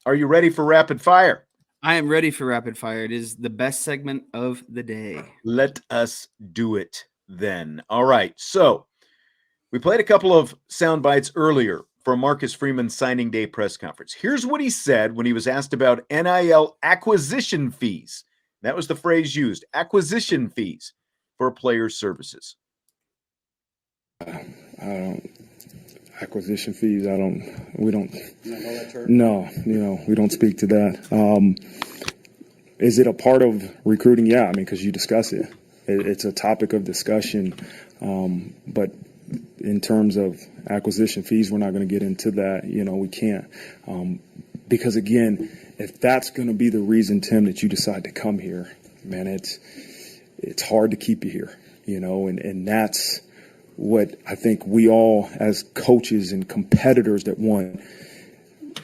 Are you ready for rapid fire? I am ready for rapid fire. It is the best segment of the day. Let us do it then. All right. So we played a couple of sound bites earlier from Marcus Freeman's signing day press conference. Here's what he said when he was asked about NIL acquisition fees. That was the phrase used, acquisition fees for players' services. I don't acquisition fees. We don't. You don't know that term? No, we don't speak to that. Is it a part of recruiting? Yeah, I mean, because you discuss it. It's a topic of discussion. But in terms of acquisition fees, we're not going to get into that. We can't. Because again, if that's going to be the reason, Tim, that you decide to come here, man, it's hard to keep you here. And that's what I think we all, as coaches and competitors that want,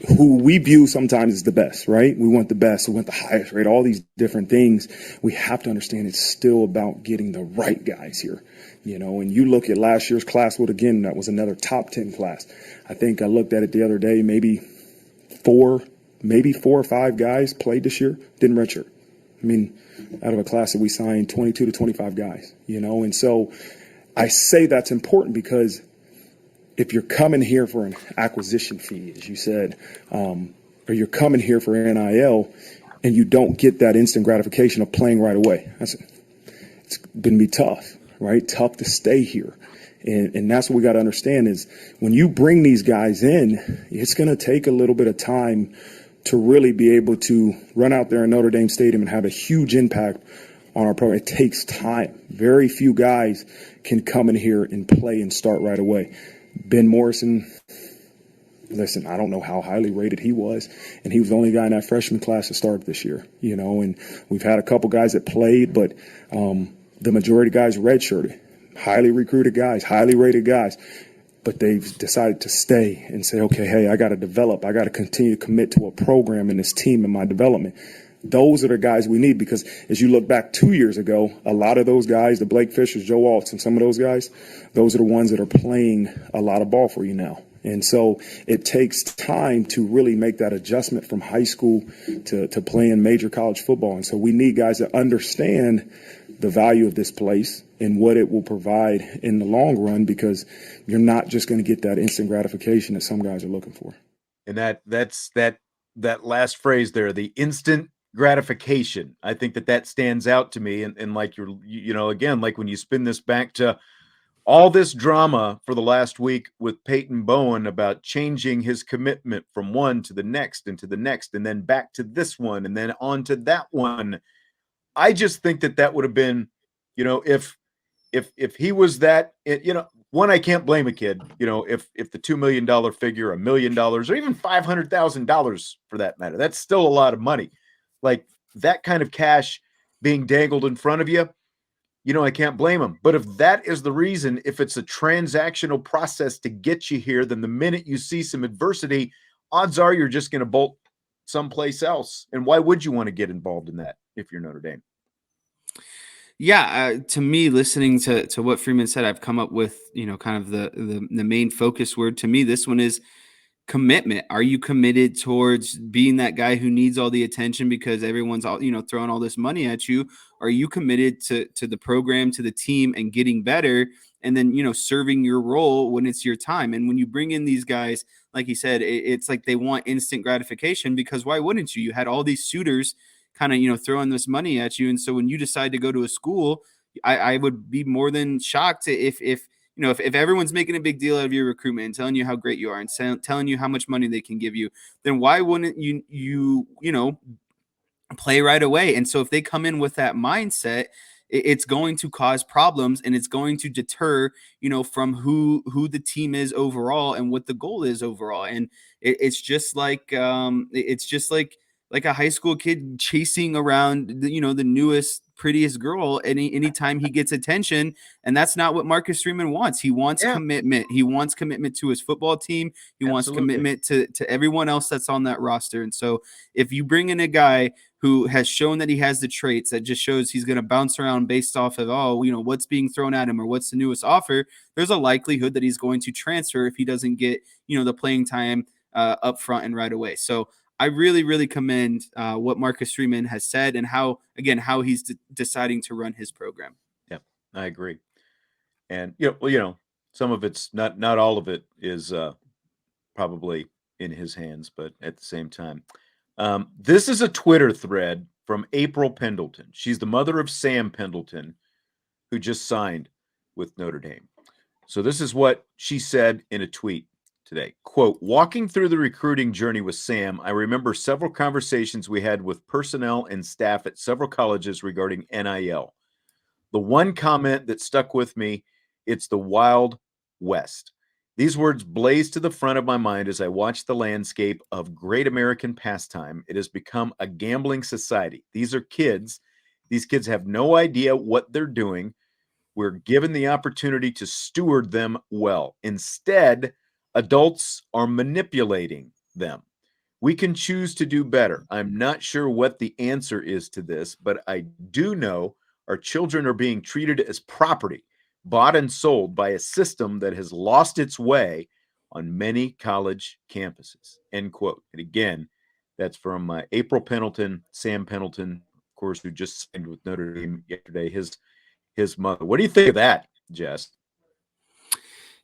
who we view sometimes as the best, right? We want the best, we want the highest rate, all these different things. We have to understand it's still about getting the right guys here. And you look at last year's class, again, that was another top 10 class. I think I looked at it the other day, maybe four or five guys played this year, didn't redshirt. I mean, out of a class that we signed 22 to 25 guys, and so I say that's important because if you're coming here for an acquisition fee, as you said, or you're coming here for NIL and you don't get that instant gratification of playing right away, it's going to be tough, right? Tough to stay here. And that's what we got to understand is when you bring these guys in, it's going to take a little bit of time to really be able to run out there in Notre Dame Stadium and have a huge impact on our program. It takes time. Very few guys can come in here and play and start right away. Ben Morrison, listen, I don't know how highly rated he was, and he was the only guy in that freshman class to start this year, and we've had a couple guys that played, but the majority of guys redshirted, highly recruited guys, highly rated guys, but they've decided to stay and say, okay, hey, I got to develop. I got to continue to commit to a program and this team and my development. Those are the guys we need because as you look back 2 years ago, a lot of those guys, the Blake Fishers, Joe Alts, and some of those guys, those are the ones that are playing a lot of ball for you now. And so it takes time to really make that adjustment from high school to playing major college football. And so we need guys that understand the value of this place and what it will provide in the long run because you're not just going to get that instant gratification that some guys are looking for. And that's that last phrase there, the instant gratification. I think that stands out to me. And like again, like when you spin this back to all this drama for the last week with Peyton Bowen about changing his commitment from one to the next and to the next, and then back to this one and then on to that one. I just think that would have been, if he was that, one, I can't blame a kid, if the $2 million figure, $1 million, or even $500,000 for that matter, that's still a lot of money. Like that kind of cash being dangled in front of you, I can't blame him. But if that is the reason, if it's a transactional process to get you here, then the minute you see some adversity, odds are you're just going to bolt someplace else. And why would you want to get involved in that if you're Notre Dame? Yeah, to me, listening to what Freeman said, I've come up with, kind of the main focus word. To me, this one is commitment. Are you committed towards being that guy who needs all the attention because everyone's all, throwing all this money at you? Are you committed to the program, to the team, and getting better, and then serving your role when it's your time? And when you bring in these guys, like he said, it's like they want instant gratification because why wouldn't you? You had all these suitors kind of throwing this money at you, and so when you decide to go to a school, I would be more than shocked if everyone's making a big deal out of your recruitment and telling you how great you are and telling you how much money they can give you, then why wouldn't you play right away? And so if they come in with that mindset, it's going to cause problems and it's going to deter, from who the team is overall and what the goal is overall. And it's just like a high school kid chasing around the newest, prettiest girl anytime he gets attention. And that's not what Marcus Freeman wants. He wants commitment. He wants commitment to his football team. He wants commitment to everyone else that's on that roster. And so if you bring in a guy who has shown that he has the traits that just shows he's going to bounce around based off of, what's being thrown at him or what's the newest offer, there's a likelihood that he's going to transfer if he doesn't get, the playing time up front and right away. So I really, really commend what Marcus Freeman has said and how he's deciding to run his program. Yeah, I agree. And some of it's not all of it is probably in his hands, but at the same time, this is a Twitter thread from April Pendleton. She's the mother of Sam Pendleton, who just signed with Notre Dame. So this is what she said in a tweet today. Quote, walking through the recruiting journey with Sam, I remember several conversations we had with personnel and staff at several colleges regarding NIL. The one comment that stuck with me, it's the Wild West. These words blaze to the front of my mind as I watch the landscape of great American pastime. It has become a gambling society. These are kids. These kids have no idea what they're doing. We're given the opportunity to steward them well. Instead, adults are manipulating them. We can choose to do better. I'm not sure what the answer is to this, but I do know our children are being treated as property, bought and sold by a system that has lost its way on many college campuses, end quote. And again, that's from April Pendleton, Sam Pendleton, of course, who just signed with Notre Dame yesterday, his mother. What do you think of that, Jess?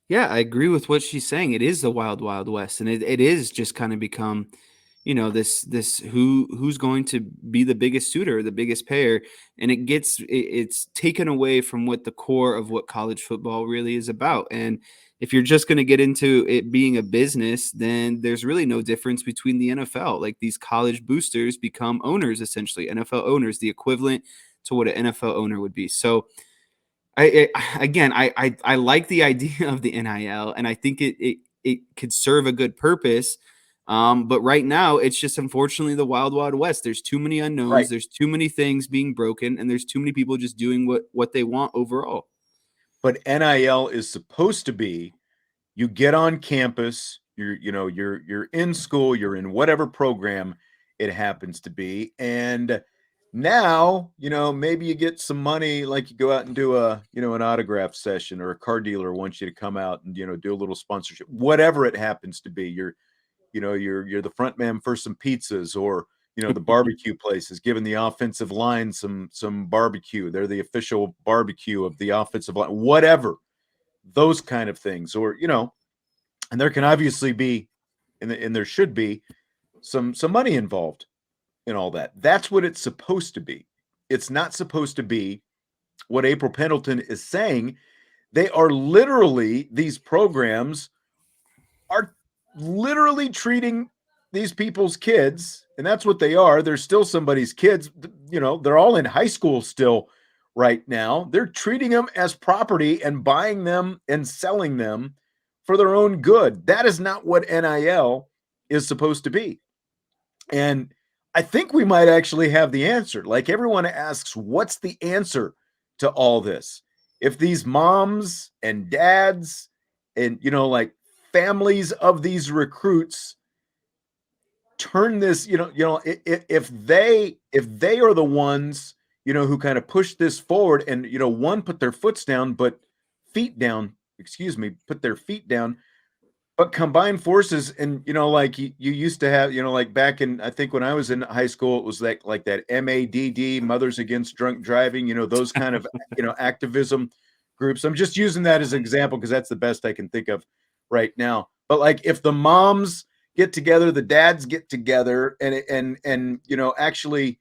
Yeah, I agree with what she's saying. It is the wild, wild west, and it is just kind of become, this who's going to be the biggest suitor, the biggest payer, and it's taken away from what the core of what college football really is about. And if you're just going to get into it being a business, then there's really no difference between the NFL. Like, these college boosters become owners, essentially NFL owners, the equivalent to what an NFL owner would be. So I like the idea of the NIL, and I think it could serve a good purpose. But right now, it's just unfortunately the wild, wild west. There's too many unknowns. Right. There's too many things being broken, and there's too many people just doing what they want overall. But NIL is supposed to be, you get on campus, you're in school, you're in whatever program it happens to be, and now, maybe you get some money, like you go out and do an autograph session, or a car dealer wants you to come out and, do a little sponsorship, whatever it happens to be. You're the front man for some pizzas, or, the barbecue place is giving the offensive line some barbecue. They're the official barbecue of the offensive line, whatever, those kind of things. Or, and there can obviously be, and there should be some money involved in all that. That's what it's supposed to be. It's not supposed to be what April Pendleton is saying. They are literally, these programs are literally treating these people's kids, and that's what they are. They're still somebody's kids. They're all in high school still right now. They're treating them as property and buying them and selling them for their own good. That is not what NIL is supposed to be. And I think we might actually have the answer. Like, everyone asks, what's the answer to all this? If these moms and dads and, like, families of these recruits turn this, if they are the ones, who kind of push this forward and, one, put their foot down, put their feet down, but combine forces. And, like you used to have, like back in, I think when I was in high school, it was like that MADD, Mothers Against Drunk Driving, those kind of, activism groups. I'm just using that as an example because that's the best I can think of right now. But like, if the moms get together, the dads get together, and actually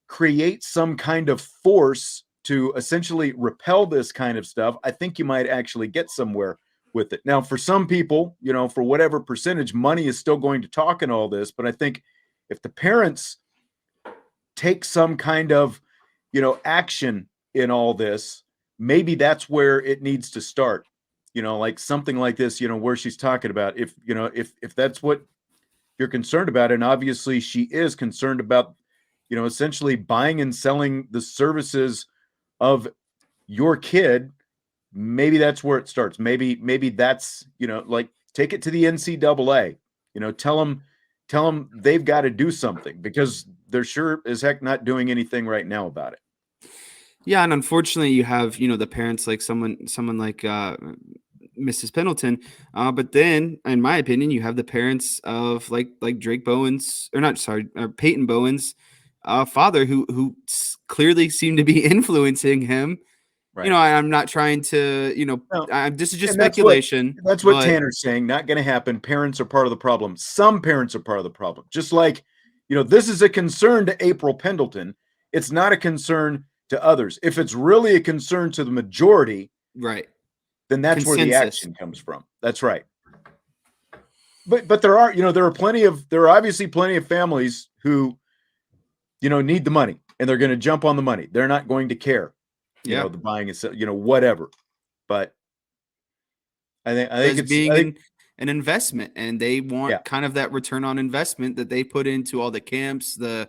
create some kind of force to essentially repel this kind of stuff, I think you might actually get somewhere with it. Now, for some people, for whatever percentage, money is still going to talk in all this. But I think if the parents take some kind of, action in all this, maybe that's where it needs to start. Like something like this, where she's talking about, if that's what you're concerned about, and obviously she is concerned about, essentially buying and selling the services of your kid, maybe that's where it starts. Maybe that's, like, take it to the NCAA, tell them they've got to do something, because they're sure as heck not doing anything right now about it. Yeah, and unfortunately, you have the parents, like someone like Mrs. Pendleton. But then, in my opinion, you have the parents of like Drayk Bowen's, or not, sorry, Peyton Bowen's father, who clearly seemed to be influencing him. Right. You know, I'm not trying to, you know, No. this is just And speculation. that's what but Tanner's saying. Not going to happen. Parents are part of the problem. Some parents are part of the problem. Just like, this is a concern to April Pendleton. It's not a concern to others. If it's really a concern to the majority, right, then that's where the consensus. action comes from. That's right. But there are obviously plenty of families who, need the money and they're going to jump on the money. They're not going to care, Yeah, the buying and whatever. But I think as it's being an investment, and they Yeah. want kind of that return on investment that they put into all the camps, the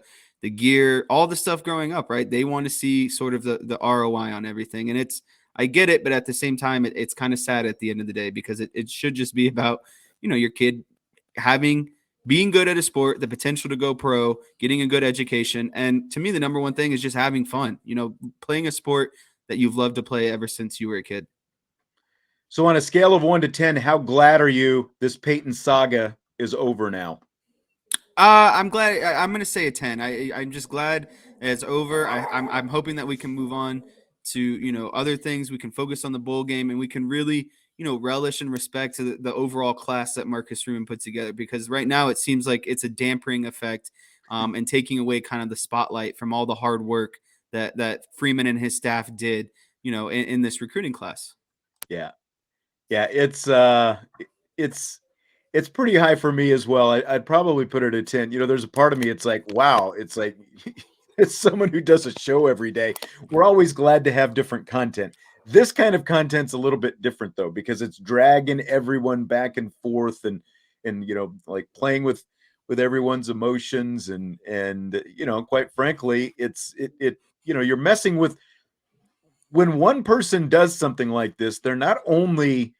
gear, all the stuff growing up, right? They want to see sort of the ROI on everything. And I get it, but at the same time, it's kind of sad at the end of the day, because it should just be about, your kid being good at a sport, the potential to go pro, getting a good education. And to me, the number one thing is just having fun, playing a sport that you've loved to play ever since you were a kid. So on a scale of 1 to 10, how glad are you this Peyton saga is over now? I'm glad. I'm going to say a 10. I'm just glad it's over. I'm hoping that we can move on to, other things. We can focus on the bowl game, and we can really, relish and respect to the overall class that Marcus Freeman put together, because right now it seems like it's a dampering effect, and taking away kind of the spotlight from all the hard work that Freeman and his staff did, in this recruiting class. Yeah. Yeah, it's pretty high for me as well. I'd probably put it at 10. There's a part of me, it's like, wow, it's like it's someone who does a show every day. We're always glad to have different content. This kind of content's a little bit different though, because it's dragging everyone back and forth and like playing with everyone's emotions and quite frankly, you're messing with when one person does something like this. They're not only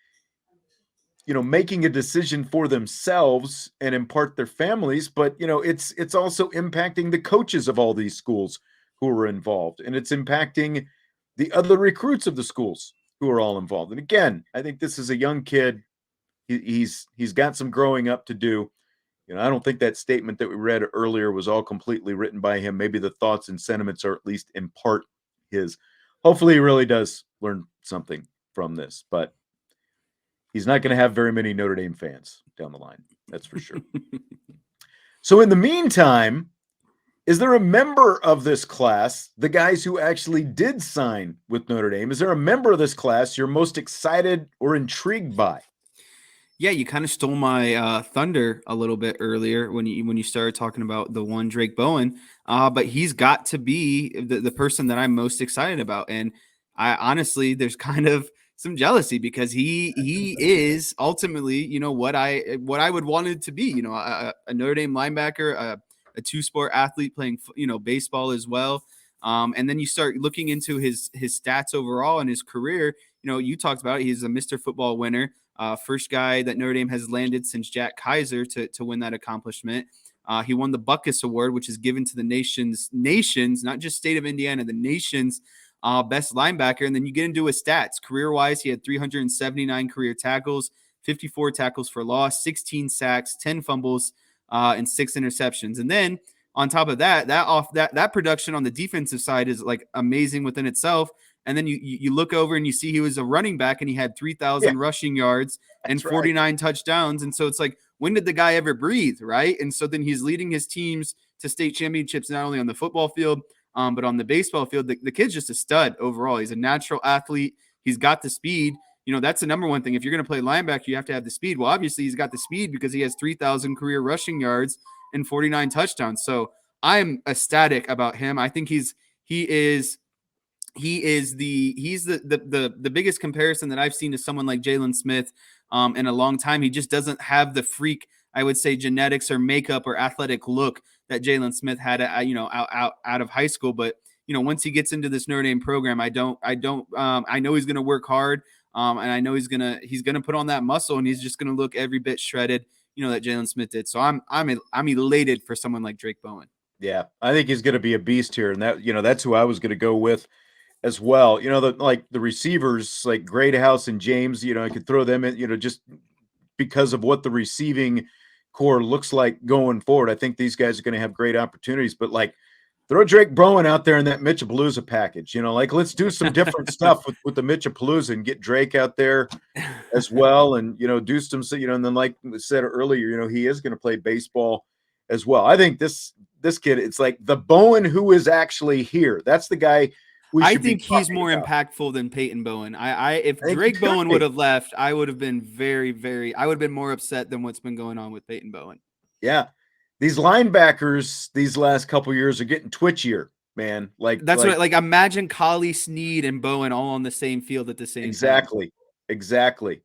making a decision for themselves and in part their families, but it's also impacting the coaches of all these schools who are involved, and it's impacting the other recruits of the schools who are all involved. And again, I think this is a young kid. He's got some growing up to do. I don't think that statement that we read earlier was all completely written by him. Maybe the thoughts and sentiments are at least in part his. Hopefully he really does learn something from this, but he's not going to have very many Notre Dame fans down the line. That's for sure. So in the meantime, is there a member of this class, the guys who actually did sign with Notre Dame, is there a member of this class you're most excited or intrigued by? Yeah, you kind of stole my thunder a little bit earlier when you started talking about the one Drayk Bowen, but he's got to be the person that I'm most excited about. And I honestly, there's kind of some jealousy, because he is ultimately, what I would want it to be, a Notre Dame linebacker, a two-sport athlete playing, baseball as well. And then you start looking into his stats overall in his career. You talked about it, he's a Mr. Football winner. First guy that Notre Dame has landed since Jack Kaiser to win that accomplishment. He won the Buckus Award, which is given to the nation's, not just state of Indiana, the nation's best linebacker. And then you get into his stats. Career-wise, he had 379 career tackles, 54 tackles for loss, 16 sacks, 10 fumbles, and 6 interceptions. And then on top of that production on the defensive side is like amazing within itself. And then you look over and you see he was a running back and he had 3,000 rushing yards and 49 touchdowns. And so it's like, when did the guy ever breathe, right? And so then he's leading his teams to state championships, not only on the football field, but on the baseball field. The kid's just a stud overall. He's a natural athlete. He's got the speed. That's the number one thing. If you're going to play linebacker, you have to have the speed. Well, obviously he's got the speed because he has 3,000 career rushing yards and 49 touchdowns. So I'm ecstatic about him. I think he's the biggest comparison that I've seen to someone like Jalen Smith in a long time. He just doesn't have the freak, I would say, genetics or makeup or athletic look that Jalen Smith had, out of high school. But once he gets into this Notre Dame program, I know he's going to work hard, and I know he's gonna put on that muscle, and he's just going to look every bit shredded, that Jalen Smith did. So I'm elated for someone like Drayk Bowen. Yeah, I think he's going to be a beast here, and that's who I was going to go with as well. The receivers like Greathouse and James, I could throw them in, just because of what the receiving core looks like going forward. I think these guys are going to have great opportunities, but like throw Drayk Bowen out there in that Mitchapalooza package, let's do some different stuff with the Mitchapalooza and get Drake out there as well. And, do some, and then like we said earlier, he is going to play baseball as well. I think this kid, it's like the Bowen who is actually here. That's the guy I think he's more impactful than Peyton Bowen. If Drayk Bowen would have left, I would have been I would have been more upset than what's been going on with Peyton Bowen. Yeah. These linebackers these last couple years are getting twitchier, man. Imagine Collie, Sneed, and Bowen all on the same field at the same time. Exactly.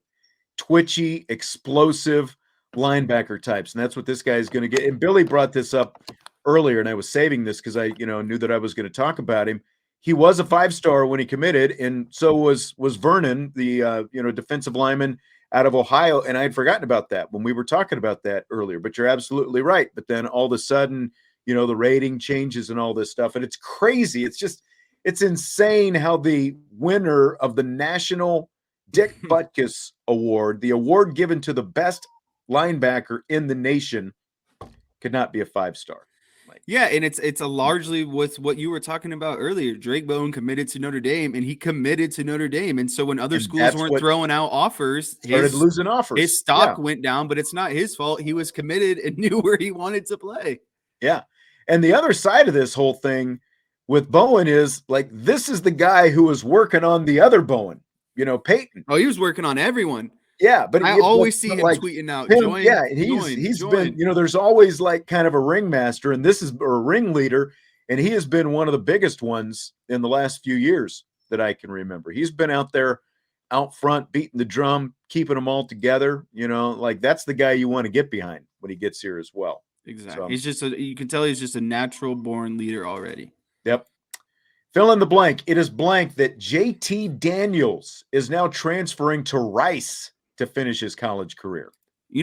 Twitchy, explosive linebacker types. And that's what this guy is going to get. And Billy brought this up earlier, and I was saving this because I, knew that I was going to talk about him. He was a 5-star when he committed, and so was Vernon, the defensive lineman out of Ohio. And I had forgotten about that when we were talking about that earlier. But you're absolutely right. But then all of a sudden, the rating changes and all this stuff, and it's crazy. It's insane how the winner of the National Dick Butkus Award, the award given to the best linebacker in the nation, could not be a 5-star. Yeah, and it's a largely with what you were talking about earlier. Drayk Bowen committed to Notre Dame, and he committed to Notre Dame. And so when other schools weren't throwing out offers, started losing offers. His stock went down, but it's not his fault. He was committed and knew where he wanted to play. Yeah. And the other side of this whole thing with Bowen is like, this is the guy who was working on the other Bowen, Peyton. Oh, he was working on everyone. Yeah, but I always see him tweeting out. He's been, there's always like kind of a ringmaster, and this is a ringleader, and he has been one of the biggest ones in the last few years that I can remember. He's been out there, out front, beating the drum, keeping them all together. That's the guy you want to get behind when he gets here as well. Exactly. So, you can tell he's just a natural born leader already. Yep. Fill in the blank. It is blank that JT Daniels is now transferring to Rice to finish his college career.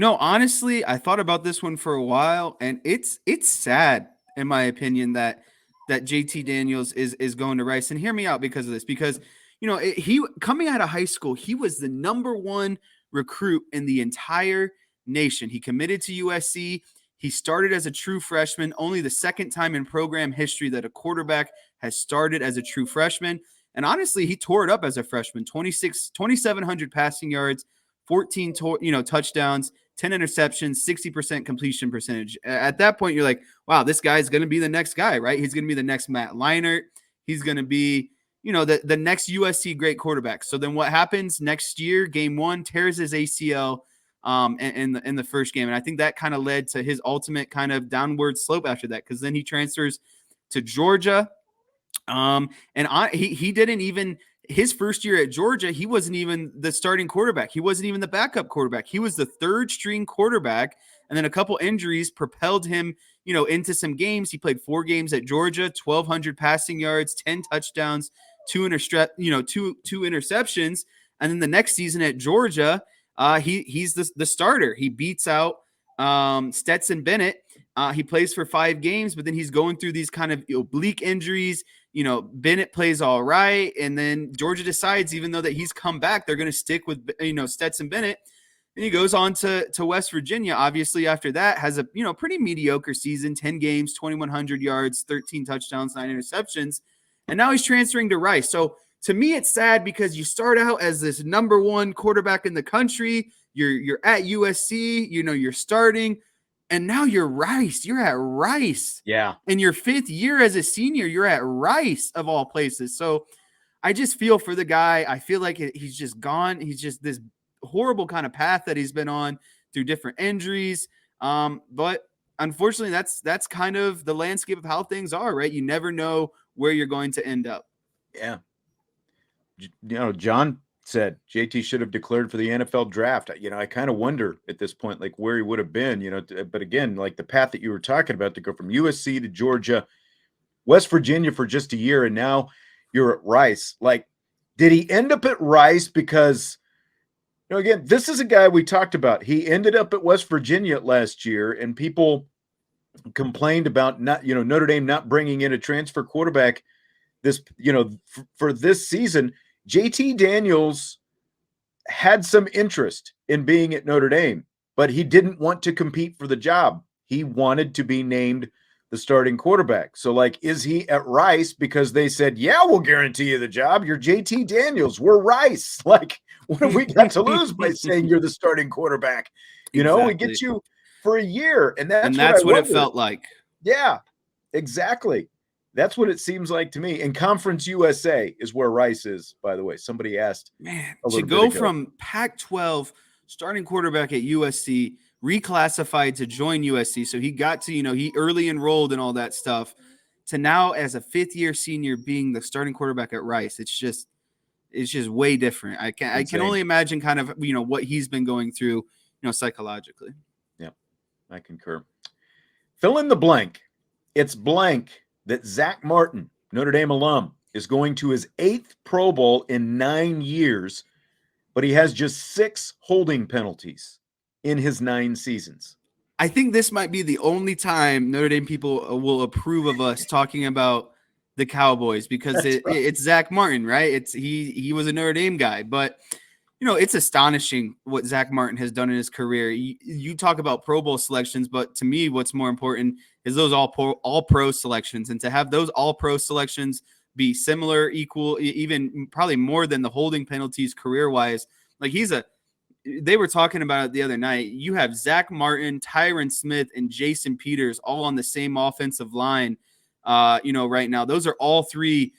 Honestly, I thought about this one for a while, and it's sad, in my opinion, that JT Daniels is going to Rice. And hear me out because of this, because he coming out of high school, he was the #1 recruit in the entire nation. He committed to USC. He started as a true freshman, only the second time in program history that a quarterback has started as a true freshman. And honestly, he tore it up as a freshman. 2,700 passing yards, 14 touchdowns, 10 interceptions, 60% completion percentage. At that point, you're like, wow, this guy's going to be the next guy, right? He's going to be the next Matt Leinart. He's going to be, the next USC great quarterback. So then what happens next year? Game 1, tears his ACL in the first game. And I think that kind of led to his ultimate kind of downward slope after that, because then he transfers to Georgia. He didn't even – his first year at Georgia, he wasn't even the starting quarterback. He wasn't even the backup quarterback. He was the third string quarterback. And then a couple injuries propelled him, into some games. He played 4 games at Georgia, 1,200 passing yards, 10 touchdowns, 2 interceptions. And then the next season at Georgia, he's the starter. He beats out Stetson Bennett. He plays for 5 games, but then he's going through these kind of oblique injuries. Bennett plays all right. And then Georgia decides, even though that he's come back, they're going to stick with, Stetson Bennett. And he goes on to West Virginia. Obviously, after that, has a, pretty mediocre season, 10 games, 2,100 yards, 13 touchdowns, 9 interceptions. And now he's transferring to Rice. So to me, it's sad because you start out as this #1 quarterback in the country. You're at USC, you're starting. And now you're Rice. You're at Rice. Yeah. In your 5th year as a senior, you're at Rice of all places. So I just feel for the guy. I feel like he's just gone. He's just this horrible kind of path that he's been on through different injuries. But unfortunately, that's kind of the landscape of how things are, right? You never know where you're going to end up. Yeah. John said JT should have declared for the NFL draft. I kind of wonder at this point, like where he would have been, but again, like the path that you were talking about to go from USC to Georgia, West Virginia for just a year, and now you're at Rice. Like, did he end up at Rice because, again, this is a guy we talked about. He ended up at West Virginia last year, and people complained about Notre Dame not bringing in a transfer quarterback this, for this season, JT Daniels had some interest in being at Notre Dame, but he didn't want to compete for the job. He wanted to be named the starting quarterback. So, like, is he at Rice because they said, yeah, we'll guarantee you the job? You're JT Daniels. We're Rice. Like, what have we got to lose by saying you're the starting quarterback? We get you for a year. And that's what it felt like. Yeah, exactly. That's what it seems like to me. And Conference USA is where Rice is, by the way. Somebody asked. Man, to go from Pac-12 starting quarterback at USC, reclassified to join USC, so he got to, he early enrolled and all that stuff, to now as a fifth-year senior being the starting quarterback at Rice. It's just way different. I can only imagine kind of, what he's been going through, psychologically. Yeah, I concur. Fill in the blank. It's blank that Zack Martin, Notre Dame alum, is going to his 8th Pro Bowl in 9 years, but he has just 6 holding penalties in his 9 seasons. I think this might be the only time Notre Dame people will approve of us talking about the Cowboys, because it's Zack Martin, right? He was a Notre Dame guy, but it's astonishing what Zack Martin has done in his career. You talk about Pro Bowl selections, but to me, what's more important is those all pro selections, and to have those all pro selections be similar, equal, even probably more than the holding penalties career wise. Like, they were talking about it the other night. You have Zack Martin, Tyron Smith, and Jason Peters all on the same offensive line. Right now, those are all 3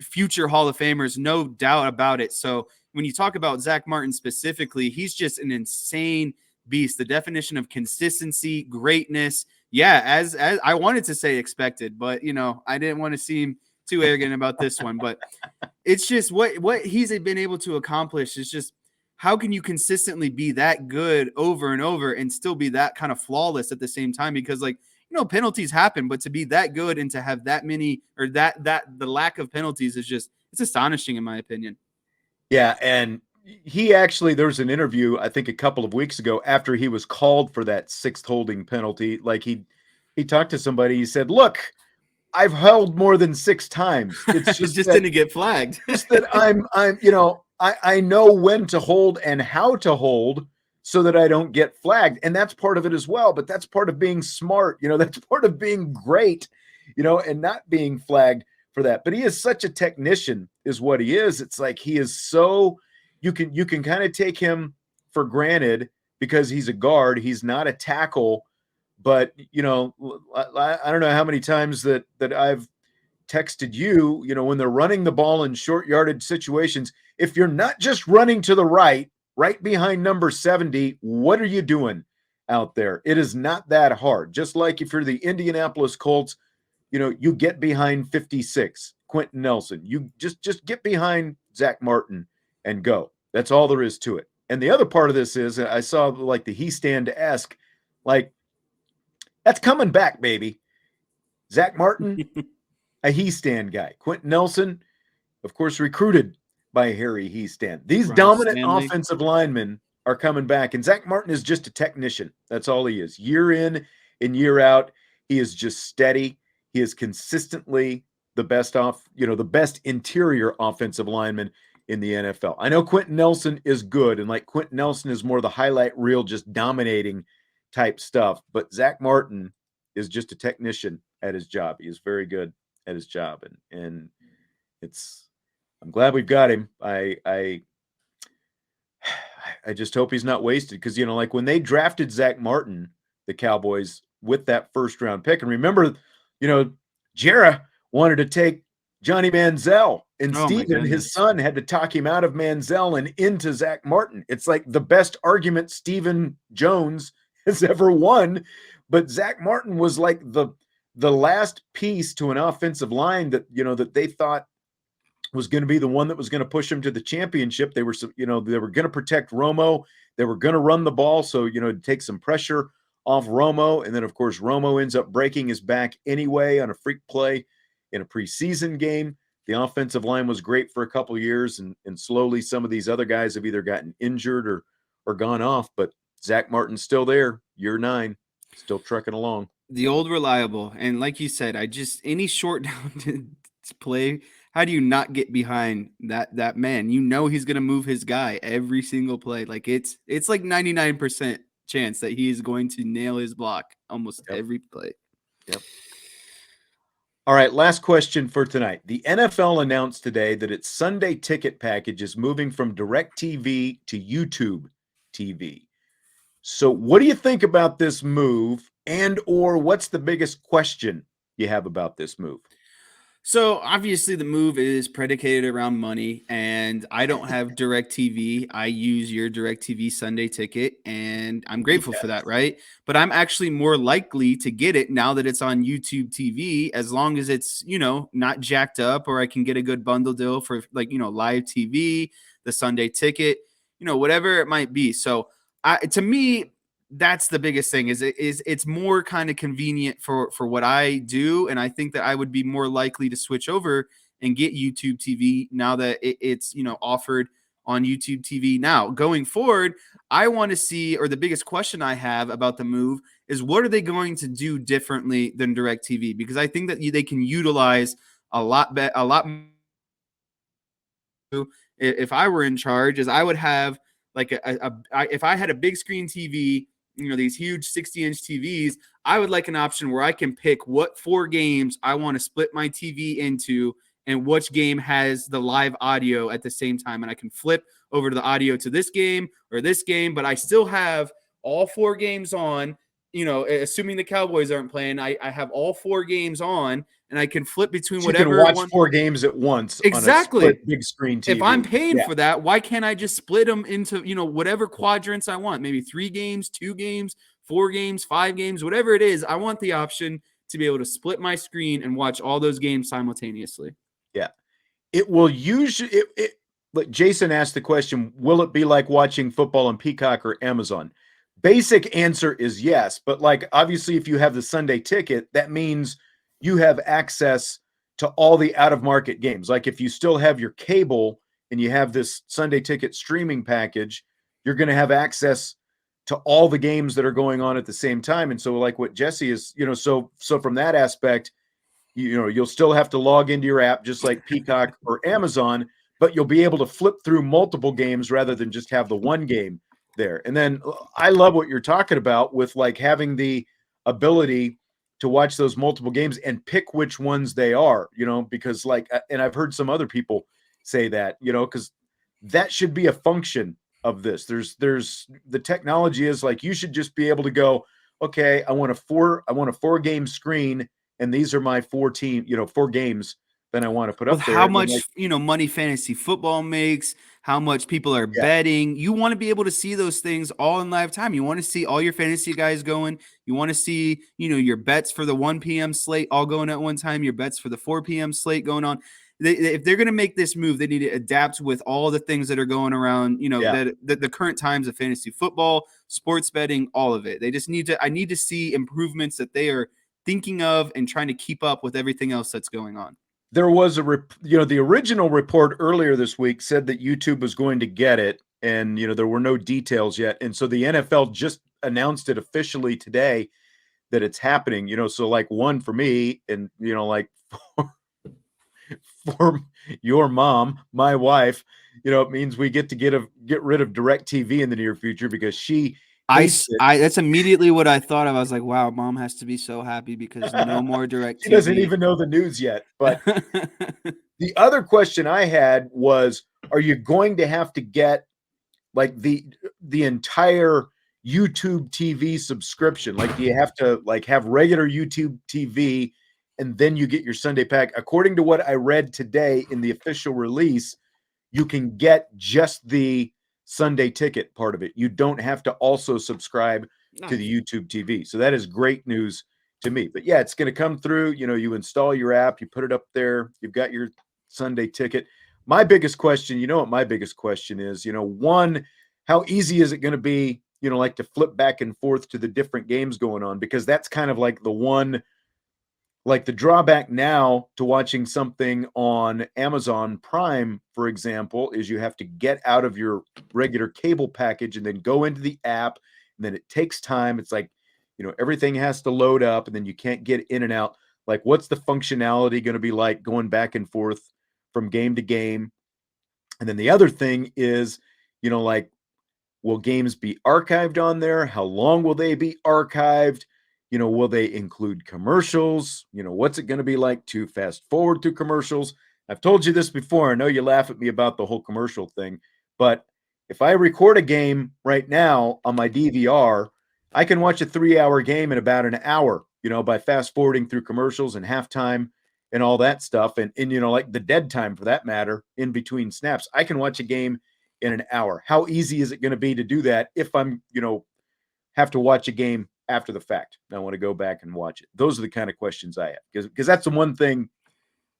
future Hall of Famers, no doubt about it. So when you talk about Zack Martin specifically, he's just an insane beast. The definition of consistency, greatness. Yeah, as I wanted to say expected, but I didn't want to seem too arrogant about this one. But it's just what he's been able to accomplish is just, how can you consistently be that good over and over and still be that kind of flawless at the same time? Because, like, penalties happen, but to be that good and to have that many, or that the lack of penalties is just, it's astonishing in my opinion. Yeah, and he actually, there was an interview, I think a couple of weeks ago, after he was called for that 6th holding penalty. Like, he talked to somebody, he said, look, I've held more than 6 times. It's just didn't get flagged. Just that I know when to hold and how to hold so that I don't get flagged. And that's part of it as well. But that's part of being smart. That's part of being great, and not being flagged for that. But he is such a technician is what he is. It's like he is so, you can kind of take him for granted because he's a guard. He's not a tackle. But, I don't know how many times that I've texted you, when they're running the ball in short yardage situations, if you're not just running to the right behind number 70, what are you doing out there? It is not that hard. Just like if you're the Indianapolis Colts, you get behind 56, Quentin Nelson. You just get behind Zack Martin and go. That's all there is to it. And the other part of this is, I saw like the he stand-esque, like, that's coming back, baby. Zack Martin, a he stand guy. Quentin Nelson, of course, recruited by Harry Heastand. These dominant offensive linemen are coming back, and Zack Martin is just a technician. That's all he is. Year in and year out, he is just steady. He is consistently the best interior offensive lineman in the NFL. I know Quentin Nelson is good, and like Quentin Nelson is more the highlight reel, just dominating type stuff. But Zack Martin is just a technician at his job. He is very good at his job, and I'm glad we've got him. I just hope he's not wasted, because like when they drafted Zack Martin, the Cowboys, with that 1st round pick, and remember, Jarrah wanted to take Johnny Manziel, and Steven, his son, had to talk him out of Manziel and into Zack Martin. It's like the best argument Stephen Jones has ever won, but Zack Martin was like the last piece to an offensive line that that they thought was going to be the one that was going to push them to the championship. They were they were going to protect Romo. They were going to run the ball, so take some pressure off Romo, and then of course Romo ends up breaking his back anyway on a freak play in a preseason game. The offensive line was great for a couple of years, and slowly some of these other guys have either gotten injured or gone off, but Zack Martin's still there, year 9, still trucking along. The old reliable. And like you said, any short down play, how do you not get behind that man? You know he's gonna move his guy every single play. Like it's like 99% chance that he is going to nail his block almost Yep. every play. Yep. All right, last question for tonight. The NFL announced today that its Sunday Ticket package is moving from DirecTV to YouTube TV. So what do you think about this move, and or what's the biggest question you have about this move? So obviously the move is predicated around money, and I don't have DirecTV. I use your DirecTV Sunday Ticket, and I'm grateful for that, right? But I'm actually more likely to get it now that it's on YouTube TV, as long as it's, not jacked up, or I can get a good bundle deal for live TV, the Sunday Ticket, whatever it might be. So to me, that's the biggest thing is it's more kind of convenient for what I do. And I think that I would be more likely to switch over and get YouTube TV now that it's, offered on YouTube TV. Now going forward, I want to see, or the biggest question I have about the move is what are they going to do differently than DirecTV? Because I think that they can utilize a lot if I were in charge, is I would have like if I had a big screen TV, these huge 60-inch TVs, I would like an option where I can pick what 4 games I want to split my TV into and which game has the live audio at the same time. And I can flip over to the audio to this game or this game, but I still have all 4 games on, assuming the Cowboys aren't playing, I have all 4 games on and I can flip between So whatever. you can watch 4 games at once Exactly. on a split big screen TV. If I'm paying for that, why can't I just split them into, whatever quadrants I want? Maybe 3 games, 2 games, 4 games, 5 games, whatever it is. I want the option to be able to split my screen and watch all those games simultaneously. Yeah. It will usually like Jason asked the question, will it be like watching football on Peacock or Amazon? Basic answer is yes, but like obviously if you have the Sunday Ticket, that means you have access to all the out-of-market games. Like if you still have your cable and you have this Sunday Ticket streaming package, you're going to have access to all the games that are going on at the same time. And so like what Jesse is, so from that aspect, you'll still have to log into your app just like Peacock or Amazon, but you'll be able to flip through multiple games rather than just have the one game there. And then I love what you're talking about with like having the ability to watch those multiple games and pick which ones they are, because like, and I've heard some other people say that, because that should be a function of this. There's the technology is like, you should just be able to go, okay, I want a 4 game screen. And these are my 4 games that I want to put With up there. how much, money fantasy football makes, how much people are betting. You want to be able to see those things all in live time. You want to see all your fantasy guys going. You want to see, your bets for the 1 p.m. slate all going at one time, your bets for the 4 p.m. slate going on. If they're going to make this move, they need to adapt with all the things that are going around, that the current times of fantasy football, sports betting, all of it. They just I need to see improvements that they are thinking of and trying to keep up with everything else that's going on. There was the original report earlier this week said that YouTube was going to get it, and there were no details yet. And so the NFL just announced it officially today that it's happening. So like one for me, and like for your mom, my wife, it means we get rid of DirecTV in the near future because she that's immediately what I thought of. I was like, wow, mom has to be so happy because no more DirecTV. She doesn't even know the news yet. But the other question I had was, are you going to have to get like the entire YouTube TV subscription? Like, do you have to like have regular YouTube TV and then you get your Sunday pack? According to what I read today in the official release, you can get just the Sunday Ticket part of it. You don't have to also subscribe to the YouTube TV. So that is great news to me. But yeah, it's going to come through. You install your app, you put it up there, you've got your Sunday Ticket. My biggest question, what my biggest question is, one, how easy is it going to be, like to flip back and forth to the different games going on? Because that's kind of like the one, like the drawback now to watching something on Amazon Prime, for example, is you have to get out of your regular cable package and then go into the app. And then it takes time. It's like, everything has to load up and then you can't get in and out. Like, what's the functionality going to be like going back and forth from game to game. And then the other thing is, like, will games be archived on there? How long will they be archived? Will they include commercials? What's it going to be like to fast forward through commercials? I've told you this before. I know you laugh at me about the whole commercial thing, but if I record a game right now on my DVR, I can watch a 3-hour game in about an hour, by fast forwarding through commercials and halftime and all that stuff. And like the dead time for that matter, in between snaps, I can watch a game in an hour. How easy is it going to be to do that if I'm, have to watch a game after the fact? I want to go back and watch it. Those are the kind of questions I have, because that's the one thing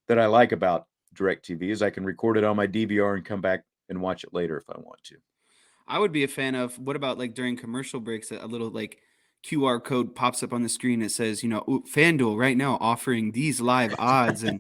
that I like about DirecTV is I can record it on my DVR and come back and watch it later if I want to. I would be a fan of, what about like during commercial breaks, a little like QR code pops up on the screen that says, FanDuel right now offering these live odds, and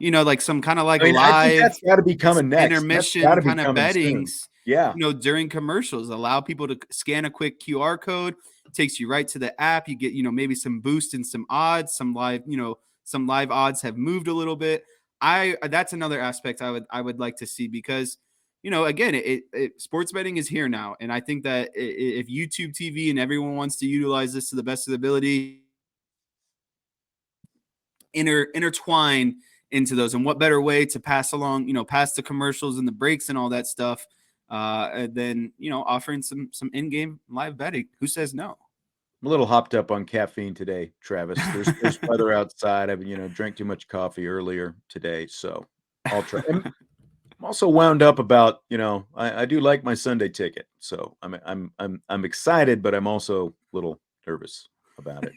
like some kind of like I think live that's got to be coming next. intermission kind of bettings. Yeah. During commercials, allow people to scan a quick QR code, takes you right to the app. You get, maybe some boost and some odds, some live odds have moved a little bit. That's another aspect I would like to see, because again, sports betting is here now. And I think that if YouTube TV and everyone wants to utilize this to the best of the ability, intertwine into those. And what better way to pass along, past the commercials and the breaks and all that stuff, than, offering some in-game live betting. Who says no? I'm a little hopped up on caffeine today, Travis. There's weather outside. I've drank too much coffee earlier today, so I'll try. I'm also wound up about, I do like my Sunday ticket, so I'm excited, but I'm also a little nervous about it.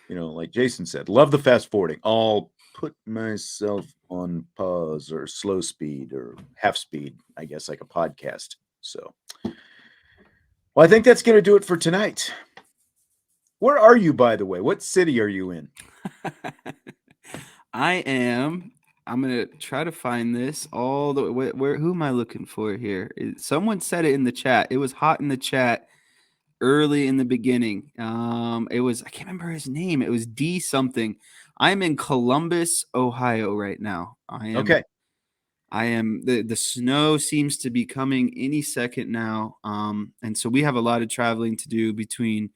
And, like Jason said, love the fast forwarding. I'll put myself on pause or slow speed or half speed, I guess, like a podcast. So, well, I think that's going to do it for tonight. Where are you, by the way? What city are you in? I'm going to try to find this all the way. Who am I looking for here? Someone said it in the chat. It was hot in the chat early in the beginning. I can't remember his name. It was D something. I'm in Columbus, Ohio right now. Okay. I am. The snow seems to be coming any second now. And so we have a lot of traveling to do between,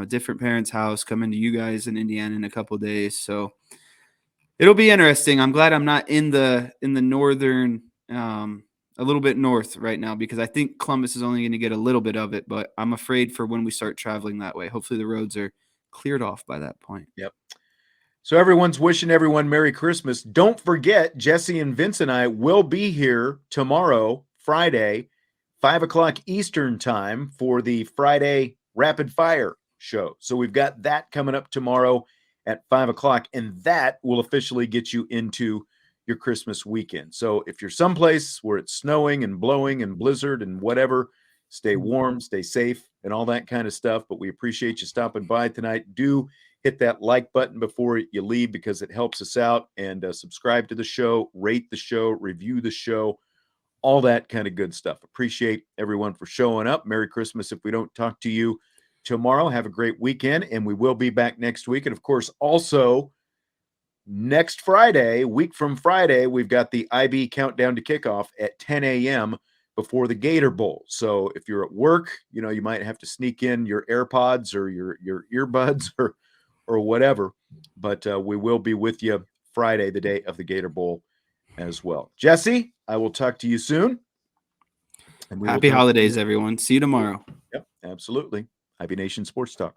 different parents' house, coming to you guys in Indiana in a couple of days. So it'll be interesting. I'm glad I'm not in the northern, a little bit north right now, because I think Columbus is only going to get a little bit of it, but I'm afraid for when we start traveling that way. Hopefully the roads are cleared off by that point. Yep. So everyone's wishing everyone Merry Christmas. Don't forget, Jesse and Vince and I will be here tomorrow, Friday, 5:00 Eastern time for the Friday Rapid Fire show. So we've got that coming up tomorrow at 5:00, and that will officially get you into your Christmas weekend. So if you're someplace where it's snowing and blowing and blizzard and whatever, stay warm, stay safe, and all that kind of stuff. But we appreciate you stopping by tonight. Do hit that like button before you leave, because it helps us out, and subscribe to the show, rate the show, review the show, all that kind of good stuff. Appreciate everyone for showing up. Merry Christmas if we don't talk to you tomorrow. Have a great weekend, and we will be back next week. And of course, also next Friday, week from Friday, we've got the IB Countdown to Kickoff at 10 a.m. before the Gator Bowl. So if you're at work, you might have to sneak in your AirPods or your earbuds or whatever. But we will be with you Friday, the day of the Gator Bowl as well. Jesse, I will talk to you soon. Happy holidays, everyone. See you tomorrow. Yep, absolutely. IB Nation Sports Talk.